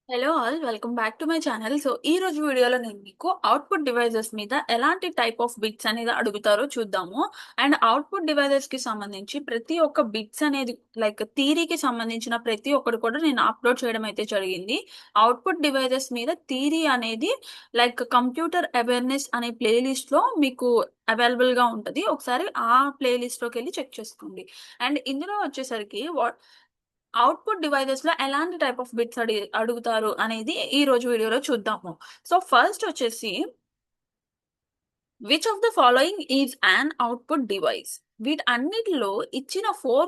Hello all welcome back to my channel. So ఈ రోజు వీడియోలో నేను మీకు అవుట్పుట్ డివైజెస్ మీద ఎలాంటి టైప్ ఆఫ్ బిట్స్ అనేది అడుగుతారో చూద్దాము. అండ్ అవుట్పుట్ డివైజెస్ కి సంబంధించి ప్రతి ఒక్క బిట్స్ అనేది లైక్ థీరీకి సంబంధించిన ప్రతి ఒక్కటి కూడా నేను అప్లోడ్ చేయడం అయితే జరిగింది. అవుట్పుట్ డివైజెస్ మీద థీరీ అనేది లైక్ కంప్యూటర్ అవేర్నెస్ అనే ప్లేలిస్ట్ లో మీకు అవైలబుల్ గా ఉంటది. ఒకసారి ఆ ప్లేలిస్ట్ లోకి వెళ్ళి చెక్ చేసుకోండి. అండ్ ఇందులో వచ్చేసరికి అవుట్పుట్ డివైజెస్ లో ఎలాంటి టైప్ ఆఫ్ బిట్స్ అడుగుతారు అనేది ఈ రోజు వీడియోలో చూద్దాము. సో ఫస్ట్ వచ్చేసి which of the following is an output device. వీటన్నిటిలో ఇచ్చిన 4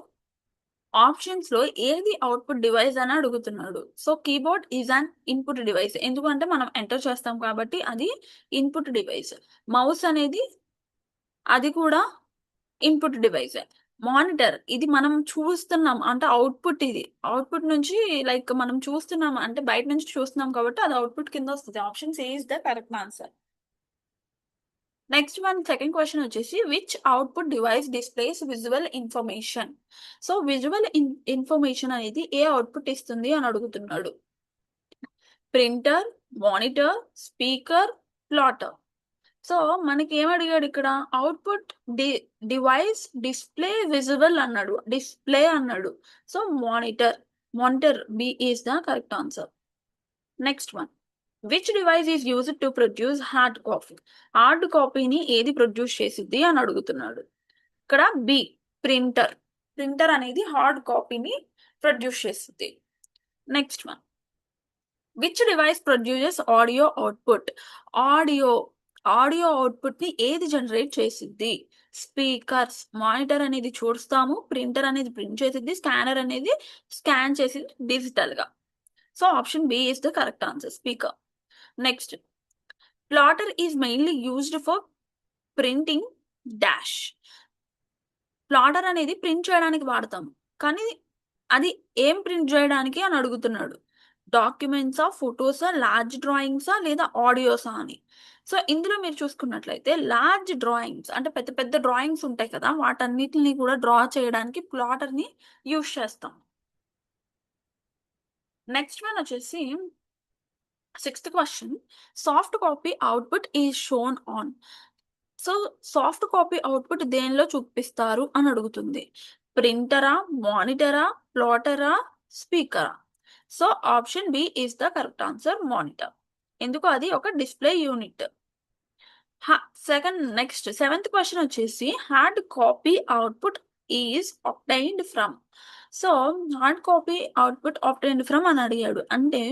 ఆప్షన్స్ లో ఏది అవుట్పుట్ డివైస్ అని అడుగుతున్నాడు. So keyboard is an input device, ఎందుకంటే మనం ఎంటర్ చేస్తాం కాబట్టి అది ఇన్పుట్ డివైస్. మౌస్ అనేది అది కూడా ఇన్పుట్ డివైస్. మానిటర్ ఇది మనం చూస్తున్నాం అంటే అవుట్పుట్, ఇది అవుట్పుట్ నుంచి లైక్ మనం చూస్తున్నాం అంటే బయట నుంచి చూస్తున్నాం కాబట్టి అది అవుట్పుట్ కింద వస్తుంది. Option C is the correct answer. Next one second question వచ్చేసి which output device displays visual information. So visual information అనేది ఏ అవుట్పుట్ ఇస్తుంది అని అడుగుతున్నాడు. Printer, monitor, speaker, plotter. So మనకి ఏమడిగాడు ఇక్కడ, అవుట్పుట్ డి డివైస్ డిస్ప్లే విజిబుల్ అన్నాడు, డిస్ప్లే అన్నాడు. So monitor, monitor B is the correct answer. Next one which device is used to produce hard copy. Hard కాపీని ఏది ప్రొడ్యూస్ చేసిద్ది అని అడుగుతున్నాడు. ఇక్కడ బి ప్రింటర్. ప్రింటర్ అనేది హార్డ్ కాపీని ప్రొడ్యూస్ చేస్తుంది. Next one which device produces audio output. Audio audio output ని ఏది జనరేట్ చేసిద్ది. స్పీకర్స్. మానిటర్ అనేది చూస్తాము, ప్రింటర్ అనేది ప్రింట్ చేసిద్ది, స్కానర్ అనేది స్కాన్ చేసిద్ది డిజిటల్ గా. So option B is the correct answer, speaker. Next plotter is mainly used for printing dash. Plotter అనేది ప్రింట్ చేయడానికి వాడతాం, కానీ అది ఏం ప్రింట్ చేయడానికి అని అడుగుతున్నాడు. డాక్యుమెంట్సా, ఫొటోసా, లార్జ్ డ్రాయింగ్సా లేదా ఆడియోసా అని. సో ఇందులో మీరు చూసుకున్నట్లయితే లార్జ్ డ్రాయింగ్స్ అంటే పెద్ద పెద్ద డ్రాయింగ్స్ ఉంటాయి కదా, వాటన్నిటిని కూడా డ్రా చేయడానికి ప్లాటర్ ని యూజ్ చేస్తాం. నెక్స్ట్ వన్ వచ్చేసి sixth question soft copy output is shown on. So soft copy output దేనిలో చూపిస్తారు అని అడుగుతుంది. ప్రింటరా, మానిటరా, ప్లాటరా, స్పీకరా. So option B is the correct answer, monitor. ఎందుకు అది ఒక display unit. Next seventh question వచ్చేసి hard copy output is obtained from. So hard copy output obtained from అని అడిగాడు అంటే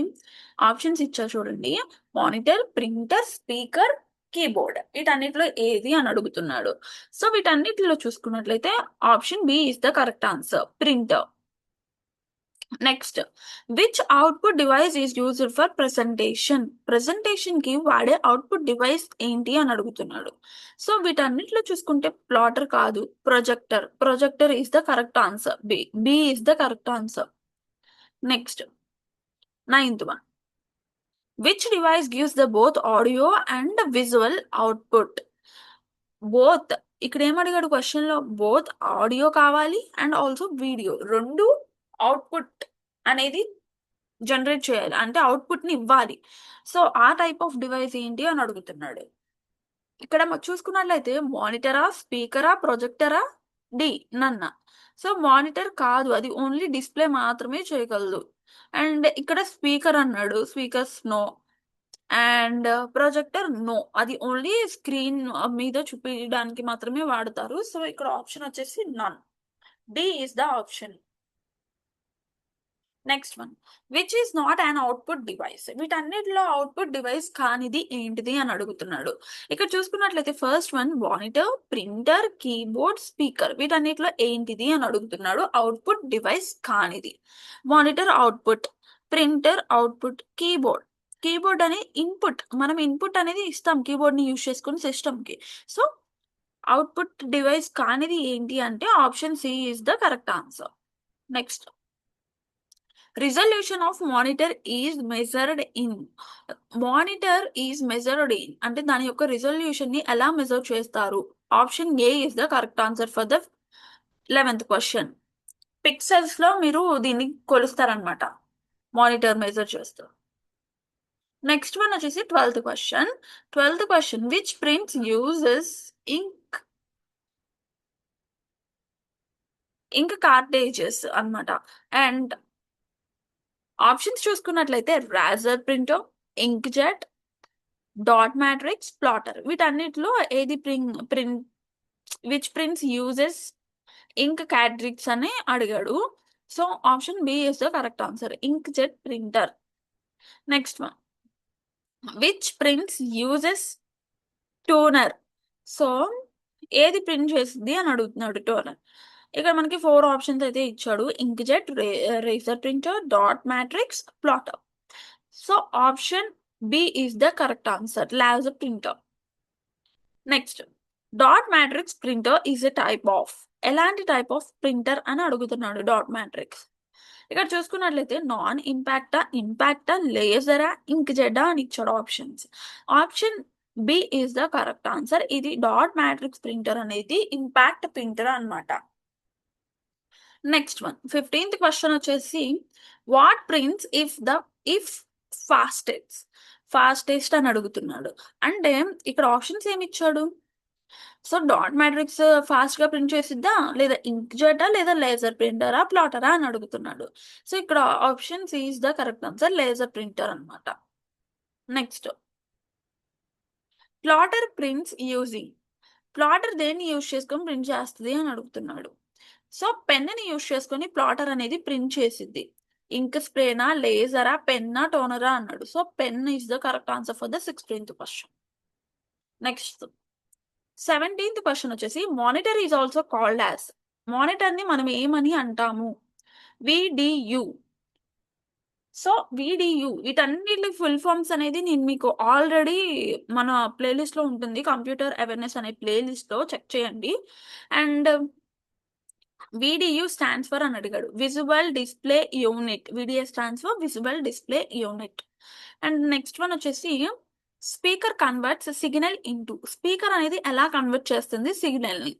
ఆప్షన్స్ ఇచ్చా చూడండి. Monitor, printer, speaker, keyboard. వీటన్నిటిలో ఏది అని అడుగుతున్నాడు. సో వీటన్నిటిలో చూసుకున్నట్లయితే option B is the correct answer, printer. Next which output device is used for presentation. Presentation కి వాడే అవుట్పుట్ డివైస్ ఏంటి అని అడుగుతున్నాడు. సో వీటన్నిటిలో చూసుకుంటే ప్లాటర్ కాదు, projector. Projector is the correct answer, B. B is the correct answer. Next ninth one which device gives the both audio and visual output. Both ఇక్కడ ఏమడిగాడు క్వశ్చన్ లో, బోత్ ఆడియో కావాలి అండ్ ఆల్సో వీడియో, రెండు output అనేది generate చేయాలి అంటే output ని ఇవ్వాలి. సో ఆ టైప్ ఆఫ్ డివైస్ ఏంటి అని అడుగుతున్నాడు. ఇక్కడ చూసుకున్నట్లయితే మానిటరా, స్పీకరా, ప్రొజెక్టరా, డి నన్న. సో మానిటర్ కాదు, అది ఓన్లీ డిస్ప్లే మాత్రమే చేయగలదు. అండ్ ఇక్కడ స్పీకర్ అన్నాడు, speakers no. And projector no, అది ఓన్లీ స్క్రీన్ మీద చూపించడానికి మాత్రమే వాడతారు. సో ఇక్కడ ఆప్షన్ వచ్చేసి none, D is the option. Next one which is not an output device. వీటన్నిటిలో అవుట్పుట్ డివైస్ కానిది ఏంటిది అని అడుగుతున్నాడు. ఇక్కడ చూసుకున్నట్లయితే first one monitor, printer, keyboard, speaker. వీటన్నిటిలో ఏంటిది అని అడుగుతున్నాడు అవుట్పుట్ డివైస్ కానిది. Monitor output, printer output, keyboard. Keyboard అనే ఇన్పుట్, మనం ఇన్పుట్ అనేది ఇస్తాం కీబోర్డ్ ని యూజ్ చేసుకుని సిస్టమ్ కి. సో అవుట్పుట్ డివైస్ కానిది ఏంటి అంటే option C is the correct answer. Next resolution of monitor is measured in. Monitor is measured in అంటే దాని యొక్క రిజల్యూషన్ ని ఎలా మెజర్ చేస్తారు. Option A is the correct answer for the 11th question. Pixels లో మీరు దీన్ని కొలుస్తారనమాట, మానిటర్ మెజర్ చేస్తారు. నెక్స్ట్ వన్ వచ్చేసి 12th question. 12th question, which prints uses ink cartridges అన్నమాట. అండ్ ఆప్షన్స్ చూసుకున్నట్లయితే laser printer, ink jet, dot matrix, platter. వీటన్నిటిలో ఏది print which prints uses ink cartridge అని అడిగాడు. So option B is the correct answer, inkjet printer. Next one, which prints uses toner. So ఏది print చేస్తుంది అని అడుగుతున్నాడు toner. ఇక్కడ మనకి 4 ఆప్షన్స్ అయితే ఇచ్చాడు, ink jet, laser printer, dot matrix, plotter. So option B is the correct answer, laser printer. Next, dot matrix printer is a type of. ఎలాంటి type of printer అని అడుగుతున్నాడు డాట్ మ్యాట్రిక్స్. ఇక్కడ చూసుకున్నట్లయితే non ఇంపాక్టా, ఇంపాక్టా, లేజరా, ఇంక్ జెడ్డా అని ఇచ్చాడు options. Option B is the correct answer. ఇది డాట్ మ్యాట్రిక్స్ ప్రింటర్ అనేది ఇంపాక్ట్ ప్రింటర్ అన్నమాట. నెక్స్ట్ వన్, 15th క్వశ్చన్ వచ్చేసి, వాట్ ప్రింట్స్ ఇఫ్ ఫాస్టెస్ట్ అని అడుగుతున్నాడు. అంటే ఇక్కడ ఆప్షన్స్ ఏమి ఇచ్చాడు? సో డాట్ మ్యాట్రిక్స్ ఫాస్ట్ గా ప్రింట్ చేసిద్దా, లేదా ఇంక్ జెటా, లేదా లేజర్ ప్రింటరా, ప్లాటరా అని అడుగుతున్నాడు. సో ఇక్కడ option C is the correct answer, laser printer అన్నమాట. Next, plotter prints using. Plotter దేన్ని యూజ్ చేసుకొని ప్రింట్ చేస్తుంది అని అడుగుతున్నాడు. సో పెన్ని యూజ్ చేసుకొని ప్లాటర్ అనేది ప్రింట్ చేసిద్ది. ఇంక్ స్ప్రేనా, లేజరా, పెన్నా, టోనరా అన్నాడు. So pen is the correct answer for the 16th question. Next, 17th question వచ్చేసి, monitor is also called as. Monitor ని మనం ఏమని అంటాము? విడియు. సో విడియు, వీటన్నిటి ఫుల్ ఫామ్స్ అనేది నేను మీకు ఆల్రెడీ మన ప్లేలిస్ట్ లో ఉంటుంది, కంప్యూటర్ అవేర్నెస్ అనే ప్లేలిస్ట్ లో చెక్ చేయండి. అండ్ VDU stands for అని అడిగాడు, visual display unit. VDS stands for visual display unit. And next one వచ్చేసి, speaker converts signal into. Speaker అనేది ఎలా కన్వర్ట్ చేస్తుంది సిగ్నల్ ని?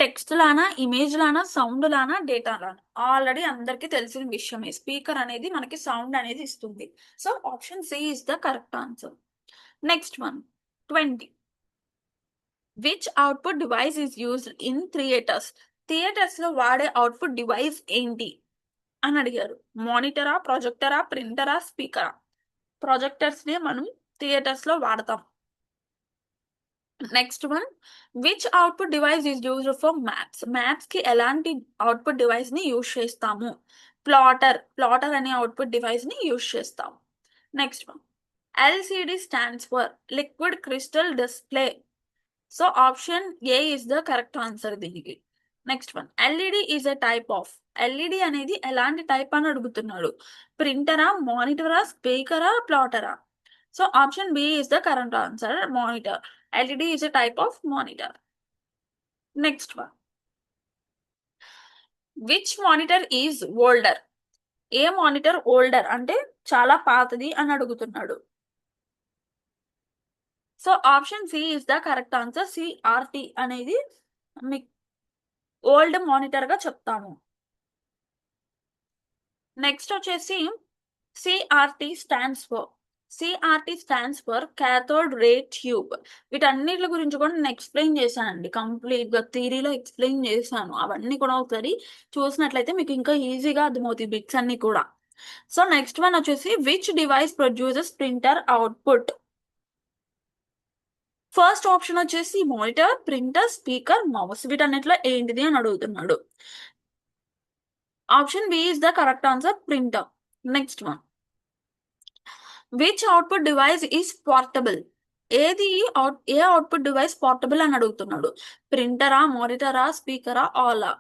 టెక్స్ట్ లానా, ఇమేజ్ లానా, సౌండ్ లానా, డేటా లానా? ఆల్రెడీ అందరికి తెలిసిన విషయమే, స్పీకర్ అనేది మనకి సౌండ్ అనేది ఇస్తుంది. So option C is the correct answer. Next one, 20, which output device is used in theatres లో వాడే అవుట్పుట్ డివైస్ ఏంటి అని అడిగారు. మానిటరా, ప్రొజెక్టరా, ప్రింటరా, స్పీకరా? ప్రొజెక్టర్స్ ని మనం థియేటర్స్ లో వాడతాం. Next one, which output device is used for maths. Maths కి ఎలాంటి అవుట్పుట్ డివైస్ ని యూజ్ చేస్తాము? ప్లాటర్ అనే అవుట్పుట్ డివైస్ ని యూజ్ చేస్తాము. Next one, LCD stands for liquid crystal display. So option A is the correct answer దీనికి. Next one, LED is a type of. LED అనేది ఎలాంటి టైప్ అని అడుగుతున్నాడు? ప్రింటరా, మానిటరా, స్పీకరా, ప్లాటరా? So option B is the correct answer, monitor. LED is a type of monitor. Next one, which monitor is older. ఏ మానిటర్ ఓల్డర్ అంటే చాలా పాతది అని అడుగుతున్నాడు. So option C is the correct answer, CRT అనేది మీకు ఓల్డ్ మానిటర్ గా చెప్తాము. నెక్స్ట్ వచ్చేసి, CRT stands for cathode ray tube. వీటన్నిటి గురించి కూడా నేను ఎక్స్ప్లెయిన్ చేశానండి, కంప్లీట్ గా థియరీలో ఎక్స్ప్లెయిన్ చేశాను. అవన్నీ కూడా ఒకసారి చూసినట్లయితే మీకు ఇంకా ఈజీగా అర్థమవుతాయి బిట్స్ అన్ని కూడా. సో నెక్స్ట్ వన్ వచ్చేసి, which device produces printer output. First option వచ్చేసి మానిటర్, ప్రింటర్, స్పీకర్, మౌస్. వీటన్నిటిలో ఏంటిది అని అడుగుతున్నాడు. Option B is the correct answer, printer. Next one, which output device is portable. ఏ అవుట్పుట్ డివైస్ పోర్టబుల్ అని అడుగుతున్నాడు? ప్రింటరా, మానిటరా, స్పీకరా, ఆలా?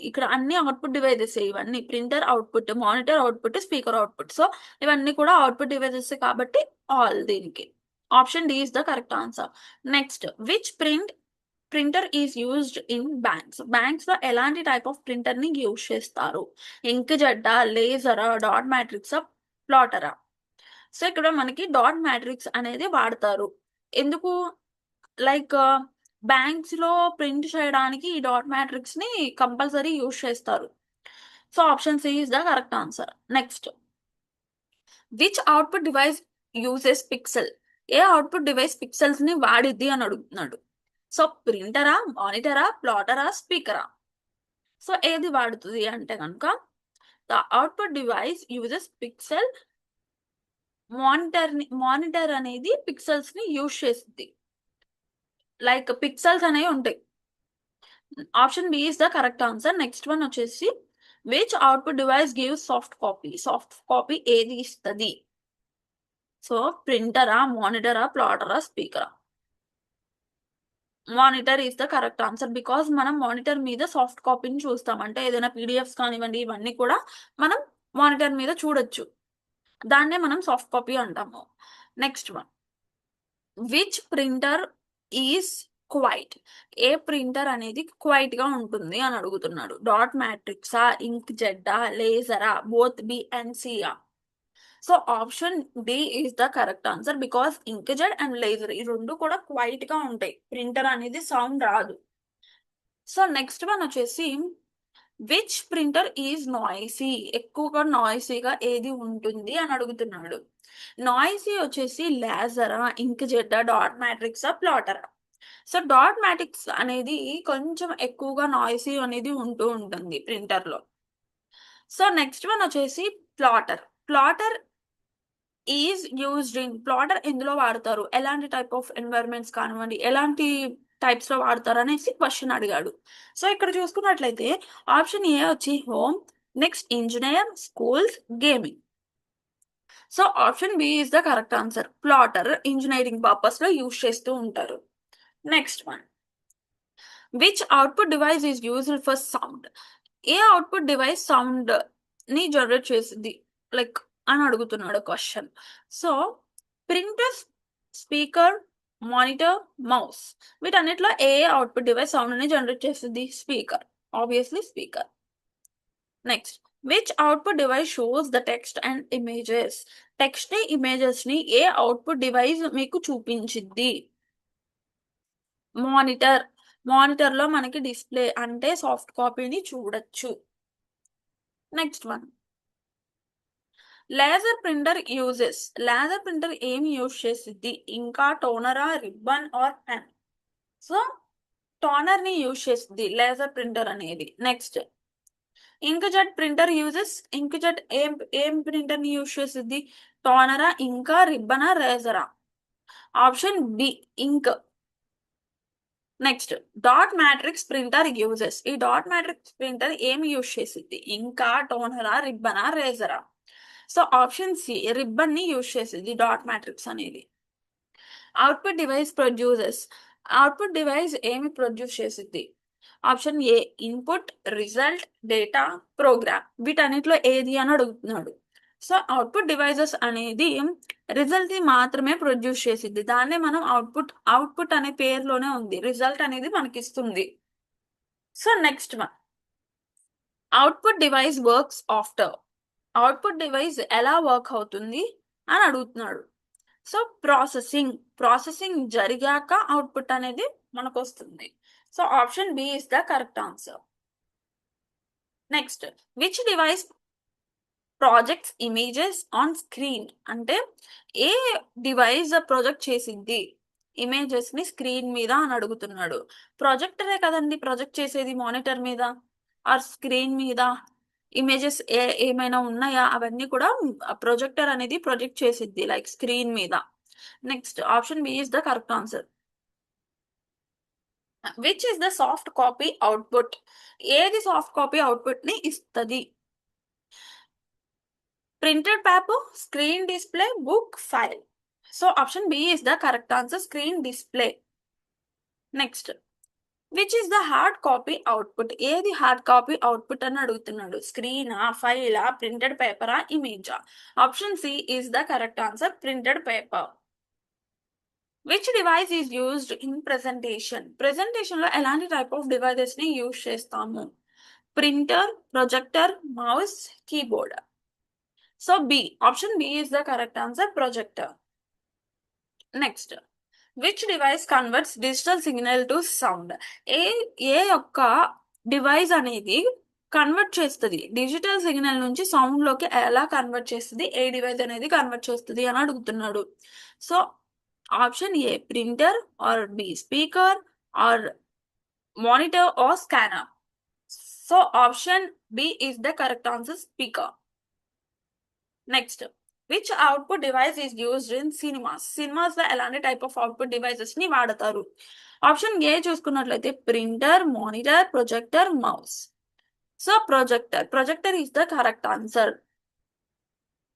ఇక్కడ అన్ని అవుట్పుట్ డివైజెస్. ఇవన్నీ printer output, monitor output, speaker output. So ఇవన్నీ కూడా అవుట్పుట్ డివైజెస్ కాబట్టి ఆల్ దీనికి. Option D is the correct answer. Next, which printer is used in banks లో ఎలాంటి టైప్ ఆఫ్ ప్రింటర్ ని యూజ్ చేస్తారు? ఇంక్ జెడ్డా, లేజరా, డాట్ మ్యాట్రిక్సా, ప్లాటరా? సో ఇక్కడ మనకి డాట్ మ్యాట్రిక్స్ అనేది వాడతారు. ఎందుకు? లైక్ బ్యాంక్స్ లో ప్రింట్ చేయడానికి ఈ డాట్ మ్యాట్రిక్స్ ని కంపల్సరీ యూజ్ చేస్తారు. So option C is the correct answer. Next, which output device uses pixel, ఏ అవుట్పుట్ డివైస్ పిక్సెల్స్ ని వాడిద్ది అని అడుగుతున్నాడు. సో ప్రింటరా, మానిటరా, ప్లాటరా, స్పీకరా? సో ఏది వాడుతుంది అంటే కనుక the output device uses pixel. Monitor అనేది పిక్సెల్స్ ని యూజ్ చేస్తుంది. లైక్ పిక్సెల్స్ అనేవి ఉంటాయి. Option B is the correct answer. Next one వచ్చేసి which output device gives soft copy? Soft copy ఏది ఇస్తుంది? సో ప్రింటరా, మానిటరా, ప్లాటరా, స్పీకరా? Monitor is the correct answer. Because మనం మానిటర్ మీద సాఫ్ట్ కాపీని చూస్తాం. అంటే ఏదైనా పీడిఎఫ్స్ కానివ్వండి, ఇవన్నీ కూడా మనం మానిటర్ మీద చూడొచ్చు. దాన్నే మనం సాఫ్ట్ కాపీ అంటాము. Next one, which printer is quiet? ఏ ప్రింటర్ అనేది క్వైట్ గా ఉంటుంది అని అడుగుతున్నాడు. డాట్ మ్యాట్రిక్సా, ఇంక్ జెడ్డా, లేజరా, బోత్ బి అండ్ సియా? So option D is the correct answer. Because ink jet and laser ఈ రెండు కూడా క్వైట్ గా ఉంటాయి. ప్రింటర్ అనేది సౌండ్ రాదు. సో నెక్స్ట్ వన్ వచ్చేసి విచ్ ప్రింటర్ ఈజ్ నాయిసీ? ఎక్కువగా నాయిసీగా ఏది ఉంటుంది అని అడుగుతున్నాడు. నాయిసీ వచ్చేసి లేజరా, ఇంక్ జెడ్డా, డాట్ మ్యాట్రిక్సా, ప్లాటరా? సో డాట్ మ్యాట్రిక్స్ అనేది కొంచెం ఎక్కువగా నాయిసీ అనేది ఉంటూ ఉంటుంది ప్రింటర్ లో. సో నెక్స్ట్ వన్ వచ్చేసి plotter. Plotter is used in, plotter ఎందులో వాడతారు? ఎలాంటి టైప్ ఆఫ్ ఎన్వైరన్మెంట్స్ కానివ్వండి, ఎలాంటి టైప్స్ లో వాడతారు అనేసి క్వశ్చన్ అడిగాడు. సో ఇక్కడ చూసుకున్నట్లయితే ఆప్షన్ ఏ వచ్చి home, next engineer, schools, gaming. So option B is the correct answer. Plotter engineering purpose లో యూజ్ చేస్తూ ఉంటారు. Next one, which output device is used for sound? ఏ అవుట్పుట్ డివైస్ సౌండ్ ని generate చేసింది like అని అడుగుతున్నాడు question. So printer, speaker, monitor, mouse, వీటన్నిటిలో ఏ అవుట్పుట్ డివైస్ సౌండ్ ని జనరేట్ చేస్తుంది? Speaker, obviously speaker. Next, which output device shows the text and images? Text ని, ఇమేజెస్ ని ఏ అవుట్పుట్ డివైస్ మీకు చూపించింది? మానిటర్. మానిటర్ లో మనకి డిస్ప్లే అంటే సాఫ్ట్ కాపీని చూడొచ్చు. Next one, laser printer uses. Laser printer ఏమి యూజ్ చేసిద్ది? ఇంకా టోనరా, ribbon or pen? So toner ని యూజ్ చేస్తుంది లేజర్ ప్రింటర్ అనేది. Next, inkjet printer uses. Inkjet ఏం ప్రింటర్ ని యూజ్ చేసిద్ది? టోనరా, ఇంకా రిబ్బనా, రేజరా? Option B ink. Next, dot matrix printer uses. ఈ డాట్ మ్యాట్రిక్స్ ప్రింటర్ ఏమి యూజ్ చేసిద్ది? ఇంకా టోనరా, రిబ్బనా, రేజరా? సో ఆప్షన్ సి రిబ్బన్ ని యూజ్ చేసింది డాట్ మ్యాట్రిక్స్ అనేది. Output device produces. Output device ఏమి ప్రొడ్యూస్ చేసింది? Option A input, result, data, program. వీటన్నిటిలో ఏది అని అడుగుతున్నాడు. సో అవుట్పుట్ డివైజెస్ అనేది రిజల్ట్ ని మాత్రమే ప్రొడ్యూస్ చేసింది. దాన్నే మనం అవుట్పుట్, అవుట్పుట్ అనే పేరులోనే ఉంది, రిజల్ట్ అనేది మనకి ఇస్తుంది. So next one, output device works after. Output device ఎలా వర్క్ అవుతుంది అని అడుగుతున్నాడు. సో ప్రాసెసింగ్ జరిగాక అవుట్పుట్ అనేది మనకు వస్తుంది. So option B is the correct answer. Next, which device projects images on screen? అంటే ఏ డివైస్ ప్రొజెక్ట్ చేసింది ఇమేజెస్ ని స్క్రీన్ మీద అని అడుగుతున్నాడు. ప్రొజెక్టరే కదండి ప్రొజెక్ట్ చేసేది మానిటర్ మీద ఆర్ స్క్రీన్ మీద. ఇమేజెస్ ఏమైనా ఉన్నాయా అవన్నీ కూడా ప్రొజెక్టర్ అనేది ప్రొజెక్ట్ చేసిద్ది లైక్ స్క్రీన్ మీద. Next, option B is the correct answer. Which is the soft copy output? ఏది సాఫ్ట్ కాపీ అవుట్పుట్ ని ఇస్తుంది? Printed paper, screen display, book, file. So option B is the correct answer, screen display. Next, which is the hard copy output? ఏది hard copy output అని అడుగుతున్నాడు. స్క్రీనా, ఫైలా, printed పేపరా, ఇమేజా? Option C is the correct answer, printed paper. Which device is used in presentation? Presentation లో ఎలాంటి type of devices ని యూజ్ చేస్తాము? Printer, projector, mouse, keyboard. So B, option B is the correct answer, projector. Next, which device converts digital signal to sound? ఏ ఏ యొక్క device అనేది convert చేస్తుంది. Digital signal నుంచి సౌండ్ లోకి ఎలా కన్వర్ట్ చేస్తుంది, ఏ డివైస్ అనేది కన్వర్ట్ చేస్తుంది అని అడుగుతున్నాడు. So option A printer, or B speaker, or monitor, or scanner. So option B is the correct answer, speaker. Next, which output device is used in cinemas? Cinemas లో ఎలాంటి type of output devices ని వాడతారు? Option A చూసుకున్నట్లయితే printer, monitor, projector, mouse. So projector is the correct answer.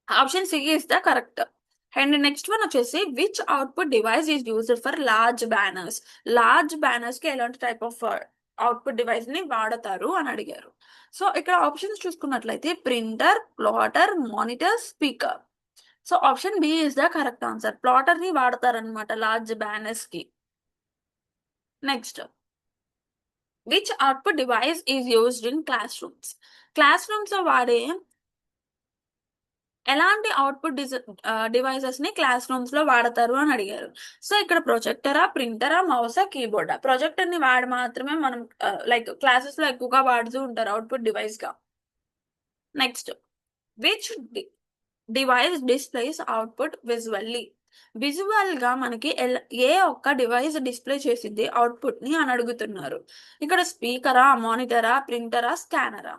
Option C is the correct. And next one వచ్చేసి which output device is used for large banners? Large banners కి ఎలాంటి type of output device ని వాడతారు అని అడిగారు. So ఇక్కడ options చూసుకున్నట్లయితే printer, plotter, monitor, speaker. So option B is the correct answer. Plotter ని వాడతారనమాట లార్జ్ బ్యానర్స్ కి. Next, which output device is used in classrooms? Classrooms లో వాడే ఎలాంటి అవుట్పుట్ డివైసెస్ ని క్లాస్ రూమ్స్ లో వాడతారు అని అడిగారు. సో ఇక్కడ ప్రొజెక్టరా, ప్రింటరా, మౌసా, కీబోర్డా? ప్రొజెక్టర్ ని వాడి మాత్రమే మనం లైక్ క్లాసెస్ లో ఎక్కువగా వాడుతూ ఉంటారు అవుట్పుట్ డివైస్ గా. Next, which device displays output visually? Visual గా మనకి ఏ ఒక్క డివైస్ డిస్ప్లే చేసింది అవుట్పుట్ ని అని అడుగుతున్నారు. ఇక్కడ స్పీకరా, మానిటరా, ప్రింటరా, స్కానరా?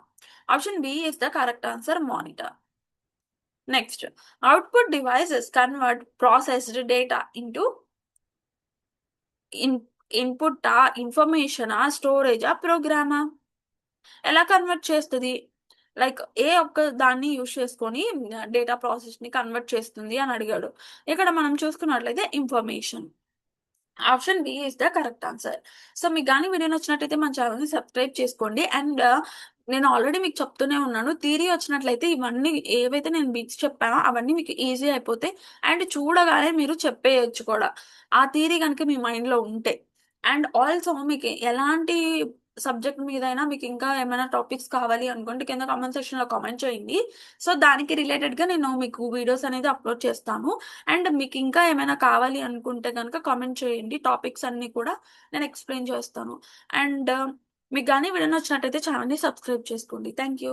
Option B is the correct answer, monitor. Next, output devices convert processed data into input, information, storage, program. ఎలా కన్వర్ట్ చేస్తుంది? లైక్ ఏ ఒక్క దాన్ని యూజ్ చేసుకొని డేటా ప్రాసెస్ ని కన్వర్ట్ చేస్తుంది అని అడిగాడు. ఇక్కడ మనం చూసుకున్నట్లయితే information. Option B is the correct answer. So మీకు కానీ వీడియో నచ్చినట్లయితే మన ఛానల్ని సబ్స్క్రైబ్ చేసుకోండి. అండ్ నేను ఆల్రెడీ మీకు చెప్తూనే ఉన్నాను, థియరీ వచ్చినట్లయితే ఇవన్నీ ఏవైతే నేను బిట్స్ చెప్పానో అవన్నీ మీకు ఈజీ అయిపోతాయి. అండ్ చూడగానే మీరు చెప్పేయచ్చు కూడా, ఆ థియరీ కనుక మీ మైండ్లో ఉంటే. అండ్ ఆల్సో మీకు ఎలాంటి సబ్జెక్ట్ మీదైనా మీకు ఇంకా ఏమైనా టాపిక్స్ కావాలి అనుకుంటే కింద కామెంట్ సెక్షన్లో కామెంట్ చేయండి. సో దానికి రిలేటెడ్గా నేను మీకు వీడియోస్ అనేది అప్లోడ్ చేస్తాను. అండ్ మీకు ఇంకా ఏమైనా కావాలి అనుకుంటే కనుక కామెంట్ చేయండి, టాపిక్స్ అన్ని కూడా నేను ఎక్స్ప్లెయిన్ చేస్తాను. అండ్ మీకు కానీ వీడియో నచ్చినట్టయితే ఛానల్ని సబ్స్క్రైబ్ చేసుకోండి. Thank you.